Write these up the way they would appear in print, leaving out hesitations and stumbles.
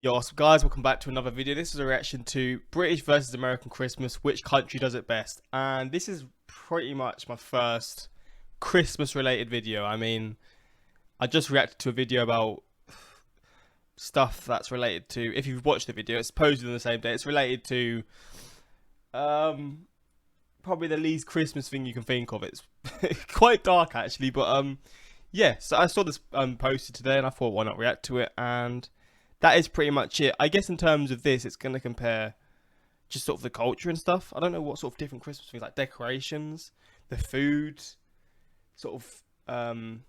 Yo, what's up, guys? Welcome back to another video. This is a reaction to British versus American Christmas. Which country does it best? And this is pretty much my first Christmas-related video. I mean, I just reacted to a video about stuff that's related to. If you've watched the video, it's posted on the same day. It's related to probably the least Christmas thing you can think of. It's quite dark actually, but yeah. So I saw this posted today, and I thought, why not react to it? And that is pretty much it. I guess in terms of this, it's going to compare just sort of the culture and stuff. I don't know what sort of different Christmas things, like decorations, the food, sort of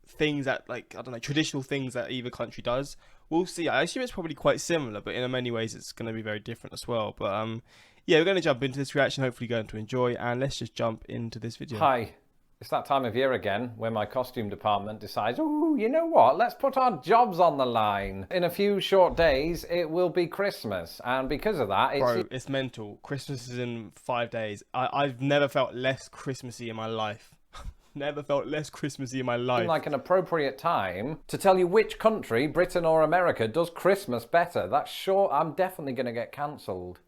things that, like, I don't know, traditional things that either country does. We'll see. I assume it's probably quite similar, but in many ways it's going to be very different as well. But yeah, we're going to jump into this reaction. Hopefully you're going to enjoy, and let's just jump into this video. Hi. It's that time of year again where my costume department decides, oh, you know what, let's put our jobs on the line. In a few short days, it will be Christmas. And because of that, it's mental. Christmas is in 5 days. I've never felt less Christmassy in my life. Never felt less Christmassy in my life. Like an appropriate time to tell you which country, Britain or America, does Christmas better. That's sure, I'm definitely going to get cancelled.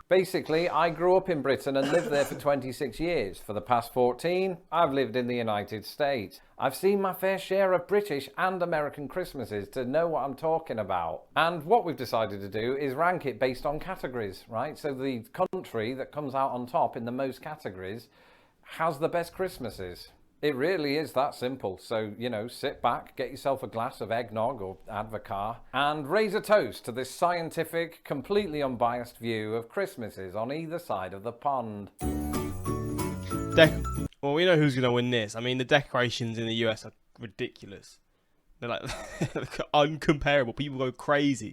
Basically, I grew up in Britain and lived there for 26 years. For the past 14, I've lived in the United States. I've seen my fair share of British and American Christmases to know what I'm talking about. And what we've decided to do is rank it based on categories, right? So the country that comes out on top in the most categories has the best Christmases. It really is that simple. So, you know, sit back, get yourself a glass of eggnog or Advocaat, and raise a toast to this scientific, completely unbiased view of Christmases on either side of the pond. Well, we know who's going to win this. I mean, the decorations in the US are ridiculous. They're like uncomparable. People go crazy.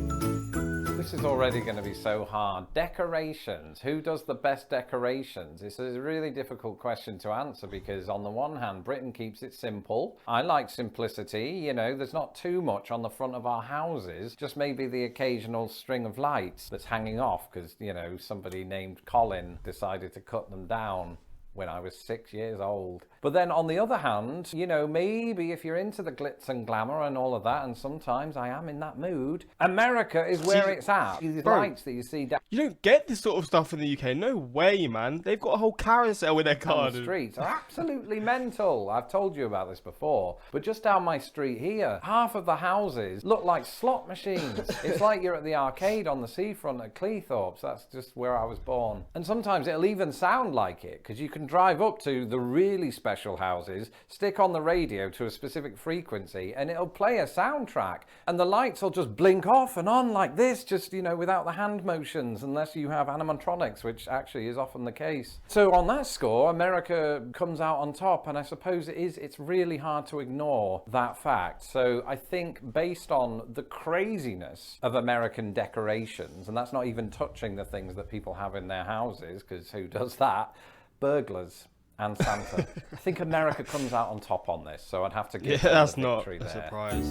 This is already going to be so hard. Decorations. Who does the best decorations? It's a really difficult question to answer because on the one hand, Britain keeps it simple. I like simplicity. You know, there's not too much on the front of our houses, just maybe the occasional string of lights that's hanging off because, you know, somebody named Colin decided to cut them down when I was 6 years old. But then on the other hand, you know, maybe if you're into the glitz and glamour and all of that, and sometimes I am in that mood, America is where it's at. These lights that you see down. You don't get this sort of stuff in the UK. No way, man. They've got a whole carousel in their garden. The streets are absolutely mental. I've told you about this before, but just down my street here, half of the houses look like slot machines. It's like you're at the arcade on the seafront at Cleethorpes. That's just where I was born. And sometimes it'll even sound like it, because you can drive up to the really special houses, stick on the radio to a specific frequency, and it'll play a soundtrack. And the lights will just blink off and on like this, just, you know, without the hand motions, unless you have animatronics, which actually is often the case. So on that score, America comes out on top, and I suppose it's really hard to ignore that fact. So I think based on the craziness of American decorations, and that's not even touching the things that people have in their houses, because who does that? Burglars and Santa. I think America comes out on top on this, so I'd have to give them that's the not victory a there. surprise.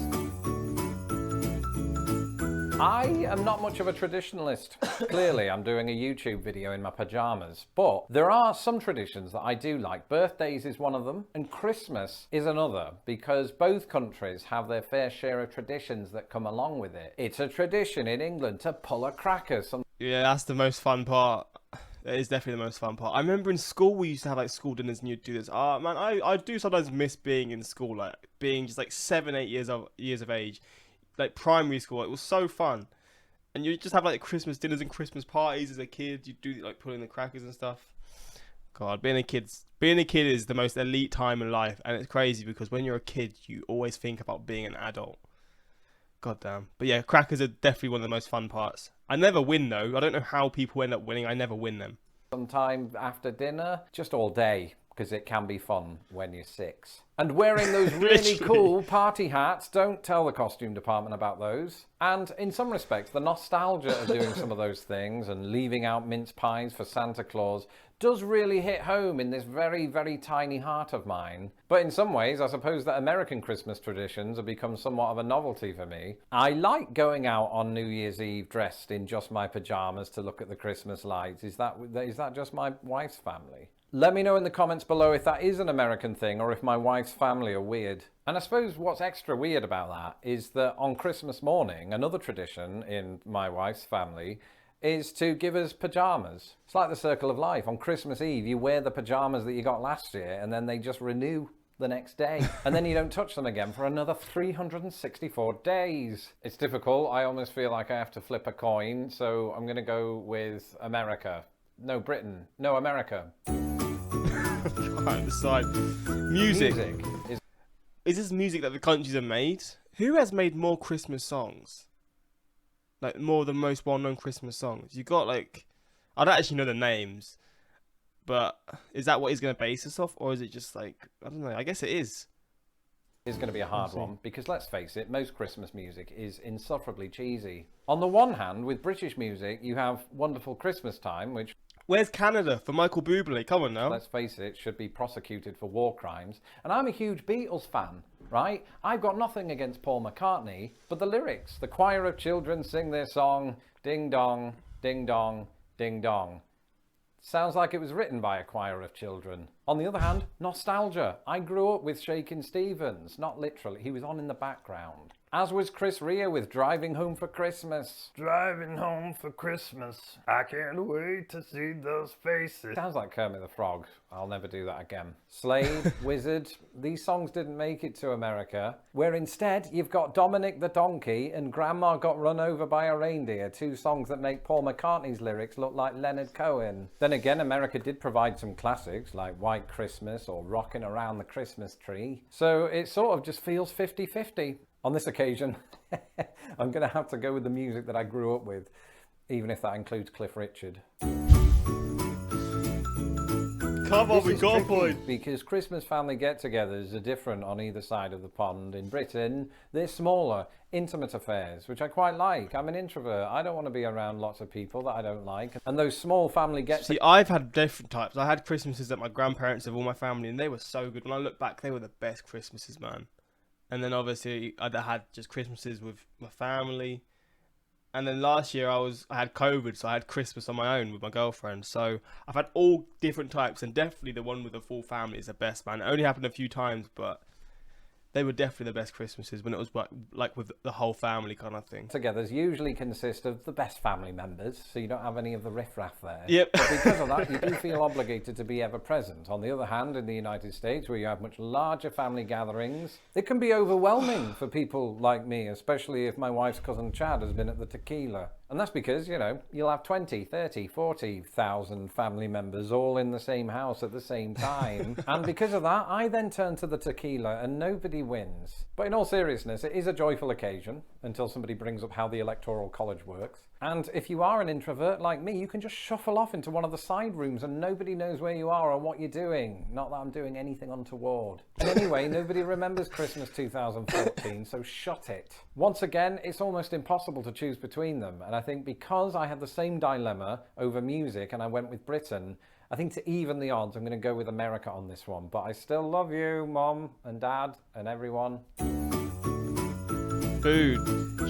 I am not much of a traditionalist. Clearly, I'm doing a YouTube video in my pajamas, but there are some traditions that I do like. Birthdays is one of them, and Christmas is another, because both countries have their fair share of traditions that come along with it. It's a tradition in England to pull a cracker. Yeah, that's the most fun part. It is definitely the most fun part. I remember in school we used to have like school dinners and you'd do this. Man, I do sometimes miss being in school, like being just like 7, 8 years of age, like primary school. It was so fun, and you just have like Christmas dinners and Christmas parties as a kid. You do like pulling the crackers and stuff. God, being a kid is the most elite time in life, and it's crazy because when you're a kid, you always think about being an adult. God damn. But yeah, crackers are definitely one of the most fun parts. I never win though. I don't know how people end up winning. I never win them. Sometime after dinner, just all day, because it can be fun when you're 6. And wearing those really cool party hats, don't tell the costume department about those. And in some respects, the nostalgia of doing some of those things and leaving out mince pies for Santa Claus does really hit home in this very, very tiny heart of mine. But in some ways, I suppose that American Christmas traditions have become somewhat of a novelty for me. I like going out on New Year's Eve dressed in just my pajamas to look at the Christmas lights. Is that just my wife's family? Let me know in the comments below if that is an American thing or if my wife's family are weird. And I suppose what's extra weird about that is that on Christmas morning, another tradition in my wife's family is to give us pajamas. It's like the circle of life. On Christmas Eve, you wear the pajamas that you got last year and then they just renew the next day. And then you don't touch them again for another 364 days. It's difficult. I almost feel like I have to flip a coin. So I'm going to go with America. No, Britain. No, America. Can't decide. Music. Is this music that the countries have made? Who has made more Christmas songs? Like, more the most well-known Christmas songs? You got, like... I don't actually know the names. But is that what he's going to base this off? Or is it just, like... I don't know. I guess it is. Is going to be a hard one. Because, let's face it, most Christmas music is insufferably cheesy. On the one hand, with British music, you have Wonderful Christmas Time, which... Where's Canada for Michael Bublé? Come on now. Let's face it, should be prosecuted for war crimes. And I'm a huge Beatles fan, right? I've got nothing against Paul McCartney, but the lyrics, the choir of children sing their song, ding dong, ding dong, ding dong. Sounds like it was written by a choir of children. On the other hand, nostalgia. I grew up with Shakin' Stevens, not literally, he was on in the background. As was Chris Rea with Driving Home for Christmas. Driving home for Christmas, I can't wait to see those faces. Sounds like Kermit the Frog. I'll never do that again. Slade, Wizard, these songs didn't make it to America, where instead you've got Dominic the Donkey and Grandma Got Run Over by a Reindeer, two songs that make Paul McCartney's lyrics look like Leonard Cohen. Then again, America did provide some classics like White Christmas or Rockin' Around the Christmas Tree. So it sort of just feels 50-50. On this occasion, I'm going to have to go with the music that I grew up with, even if that includes Cliff Richard. Come on, we got a point. Because Christmas family get-togethers are different on either side of the pond. In Britain, they're smaller, intimate affairs, which I quite like. I'm an introvert. I don't want to be around lots of people that I don't like. And those small family get-togethers... See, I've had different types. I had Christmases at my grandparents of all my family, and they were so good. When I look back, they were the best Christmases, man. And then obviously I had just Christmases with my family. And then last year I had COVID, so I had Christmas on my own with my girlfriend. So I've had all different types, and definitely the one with the full family is the best, man. It only happened a few times, but they were definitely the best Christmases when it was like with the whole family kind of thing. Togethers usually consist of the best family members, so you don't have any of the riffraff there. Yep. But because of that, you do feel obligated to be ever present. On the other hand, in the United States, where you have much larger family gatherings, it can be overwhelming for people like me, especially if my wife's cousin Chad has been at the tequila. And that's because, you know, you'll have 20, 30, 40,000 family members all in the same house at the same time. And because of that, I then turn to the tequila and nobody wins. But in all seriousness, it is a joyful occasion until somebody brings up how the Electoral College works. And if you are an introvert like me, you can just shuffle off into one of the side rooms and nobody knows where you are or what you're doing. Not that I'm doing anything untoward. And anyway, nobody remembers Christmas 2014, so shut it. Once again, it's almost impossible to choose between them. And I think because I had the same dilemma over music and I went with Britain, I think to even the odds, I'm going to go with America on this one. But I still love you, Mom and Dad and everyone. Food.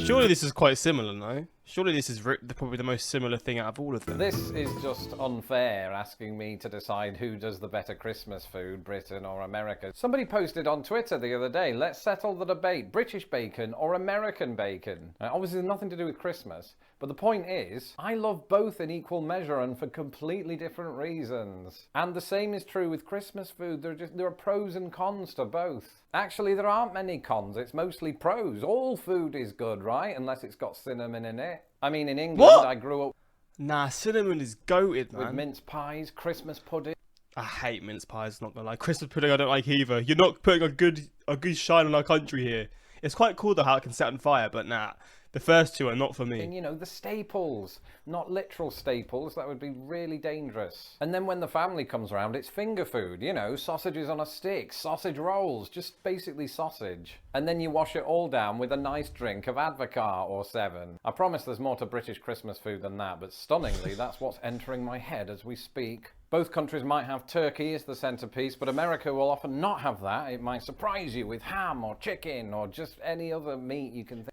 Surely this is quite similar, no? Surely this is probably the most similar thing out of all of them. This is just unfair, asking me to decide who does the better Christmas food, Britain or America. Somebody posted on Twitter the other day, let's settle the debate, British bacon or American bacon. Now, obviously nothing to do with Christmas, but the point is, I love both in equal measure and for completely different reasons. And the same is true with Christmas food. There are pros and cons to both. Actually, there aren't many cons, it's mostly pros. All food is good, right? Unless it's got cinnamon in it. I mean, in England, What? I grew up Nah, cinnamon is goated, man. with mince pies, Christmas pudding. I hate mince pies, not gonna lie. Christmas pudding I don't like either. You're not putting a good shine on our country here. It's quite cool though how it can set on fire, but nah. The first two are not for me. And, you know, the staples, not literal staples, that would be really dangerous. And then when the family comes around, it's finger food, you know, sausages on a stick, sausage rolls, just basically sausage. And then you wash it all down with a nice drink of Advocaat or 7. I promise there's more to British Christmas food than that, but stunningly, that's what's entering my head as we speak. Both countries might have turkey as the centerpiece, but America will often not have that. It might surprise you with ham or chicken or just any other meat you can think.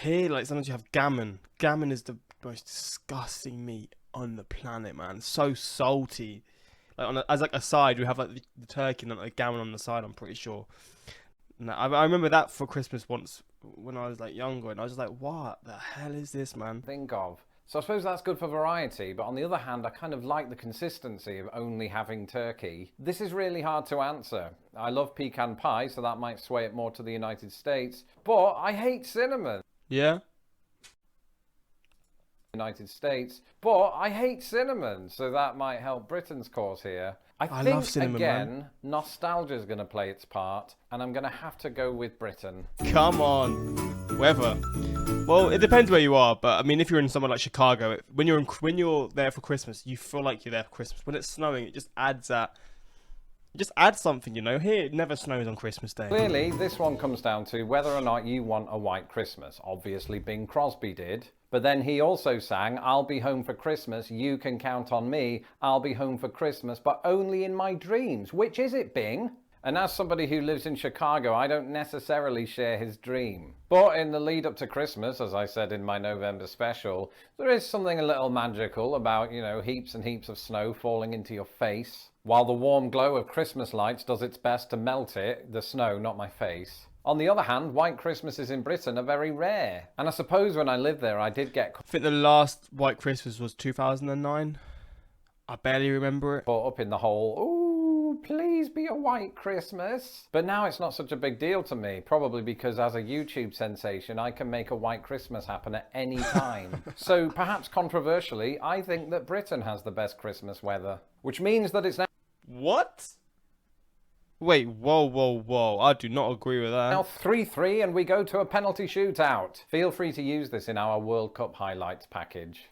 Here, like, sometimes you have gammon. Gammon is the most disgusting meat on the planet, man. So salty. like as like a side, we have like the turkey and like a gammon on the side. I'm pretty sure. And I remember that for Christmas once when I was like younger, and I was just like, what the hell is this, man? Think of. So I suppose that's good for variety, but on the other hand, I kind of like the consistency of only having turkey. This is really hard to answer. I love pecan pie, so that might sway it more to the United States, but I hate cinnamon. Yeah. United States, but I hate cinnamon, so that might help Britain's cause here. I think love cinnamon, again, nostalgia is going to play its part, and I'm going to have to go with Britain. Come on, weather. Well, it depends where you are, but I mean, if you're in somewhere like Chicago, when you're there for Christmas, you feel like you're there for Christmas. When it's snowing, it just adds that. It just adds something, you know. Here, it never snows on Christmas Day. Clearly, this one comes down to whether or not you want a white Christmas. Obviously, Bing Crosby did. But then he also sang, I'll be home for Christmas, you can count on me, I'll be home for Christmas, but only in my dreams. Which is it, Bing? And as somebody who lives in Chicago, I don't necessarily share his dream. But in the lead up to Christmas, as I said in my November special, there is something a little magical about, you know, heaps and heaps of snow falling into your face, while the warm glow of Christmas lights does its best to melt it, the snow, not my face. On the other hand, white Christmases in Britain are very rare. And I suppose when I lived there, I did get I think the last white Christmas was 2009. I barely remember it. caught up in the whole, ooh, please be a white Christmas. But now it's not such a big deal to me, probably because as a YouTube sensation, I can make a white Christmas happen at any time. So perhaps controversially, I think that Britain has the best Christmas weather, which means that it's What? Wait, whoa. I do not agree with that. now 3-3 and we go to a penalty shootout. Feel free to use this in our World Cup highlights package.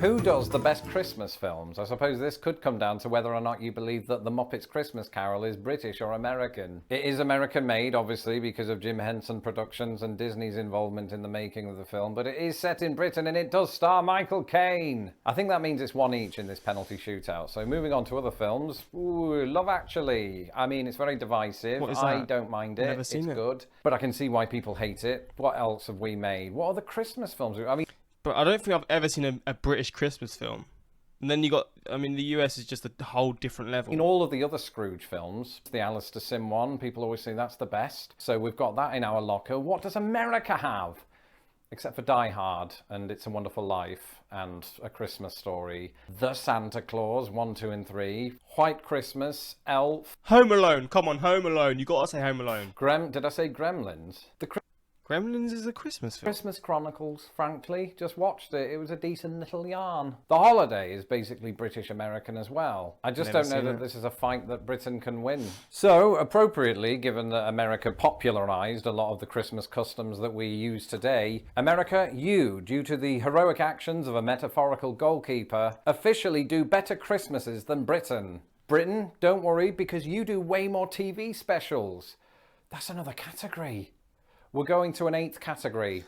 Who does the best Christmas films? I suppose this could come down to whether or not you believe that The Muppets Christmas Carol is British or American. It is American made, obviously, because of Jim Henson Productions and Disney's involvement in the making of the film, but it is set in Britain and it does star Michael Caine. I think that means it's one each in this penalty shootout. So moving on to other films. Ooh, Love Actually. I mean, it's very divisive. What is I that? don't mind it. Never seen It's it. good. But I can see why people hate it. What else have we made? What other Christmas films? I mean, But I don't think I've ever seen a British Christmas film. And then you got, I mean, the US is just a whole different level. in all of the other Scrooge films, the Alistair Sim one, people always say that's the best. So we've got that in our locker. What does America have? Except for Die Hard and It's a Wonderful Life and A Christmas Story. The Santa Claus, 1, 2 and 3. White Christmas, Elf. Home Alone. Come on, Home Alone. You gotta say Home Alone. Did I say Gremlins? The Gremlins is a Christmas film. Christmas Chronicles, frankly, just watched it. It was a decent little yarn. The Holiday is basically British American as well. I just Never don't know seen that it. this is a fight that Britain can win. So, appropriately, given that America popularised a lot of the Christmas customs that we use today, America, you, due to the heroic actions of a metaphorical goalkeeper, officially do better Christmases than Britain. Britain, don't worry, because you do way more TV specials. That's another category. We're going to an 8th category.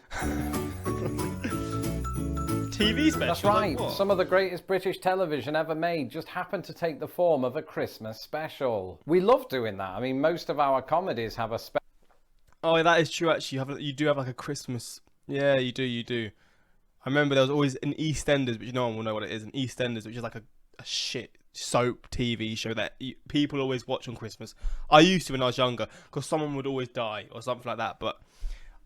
TV special. That's right. Some of the greatest British television ever made just happened to take the form of a Christmas special. We love doing that. I mean, most of our comedies have a special. Oh, that is true. Actually, you do have like a Christmas. Yeah, you do. I remember there was always an EastEnders, but no one will know what it is. An EastEnders, which is like a shit soap TV show that people always watch on Christmas. I used to when I was younger because someone would always die or something like that, but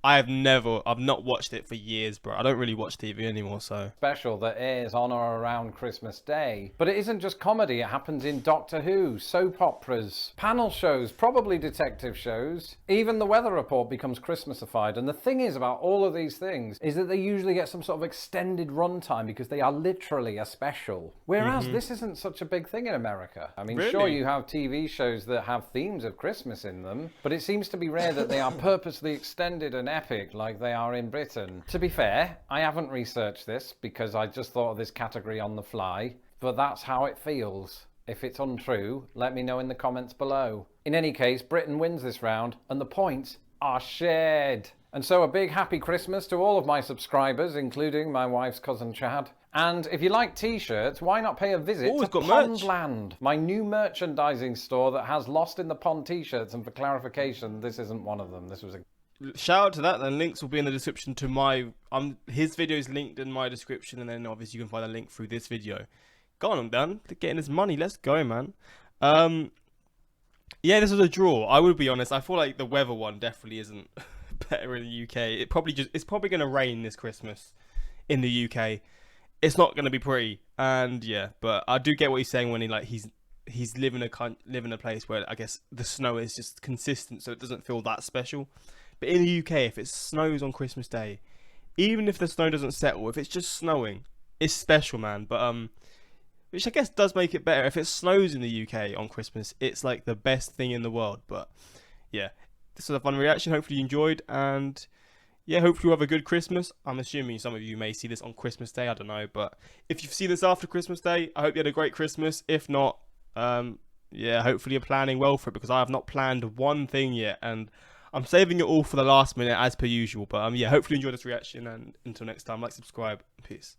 I've not watched it for years, bro. I don't really watch TV anymore, so. Special that airs on or around Christmas Day. But it isn't just comedy, it happens in Doctor Who, soap operas, panel shows, probably detective shows. Even the Weather Report becomes Christmasified. And the thing is about all of these things is that they usually get some sort of extended runtime because they are literally a special. Whereas this isn't such a big thing in America. I mean, Really? sure, you have TV shows that have themes of Christmas in them, but it seems to be rare that they are purposely extended and epic like they are in Britain. To be fair, I haven't researched this because I just thought of this category on the fly, but that's how it feels. If it's untrue, let me know in the comments below. In any case, Britain wins this round and the points are shared. And so a big happy Christmas to all of my subscribers, including my wife's cousin Chad. And if you like t-shirts, why not pay a visit Oh, to we've got merch. Pondland, my new merchandising store that has Lost in the Pond t-shirts. And for clarification, this isn't one of them. This was a Shout out to that. The links will be in the description to my his video is linked in my description, and then obviously you can find a link through this video Go on, man. Getting his money. Let's go, man. Yeah, this was a draw. I would be honest. I feel like the weather one definitely isn't better in the UK. It's probably going to rain this Christmas in the UK. It's not going to be pretty. And yeah, but I do get what he's saying when he's living a place where I guess the snow is just consistent, so it doesn't feel that special. But in the UK, if it snows on Christmas Day, even if the snow doesn't settle, if it's just snowing, it's special, man. But which I guess does make it better. If it snows in the UK on Christmas, it's like the best thing in the world. But yeah, this was a fun reaction. Hopefully you enjoyed, and yeah, hopefully you have a good Christmas. I'm assuming some of you may see this on Christmas Day. I don't know, but if you see this after Christmas Day, I hope you had a great Christmas. If not, yeah, hopefully you're planning well for it, because I have not planned one thing yet, and I'm saving it all for the last minute as per usual. But yeah, hopefully you enjoyed this reaction, and until next time, like, subscribe, peace.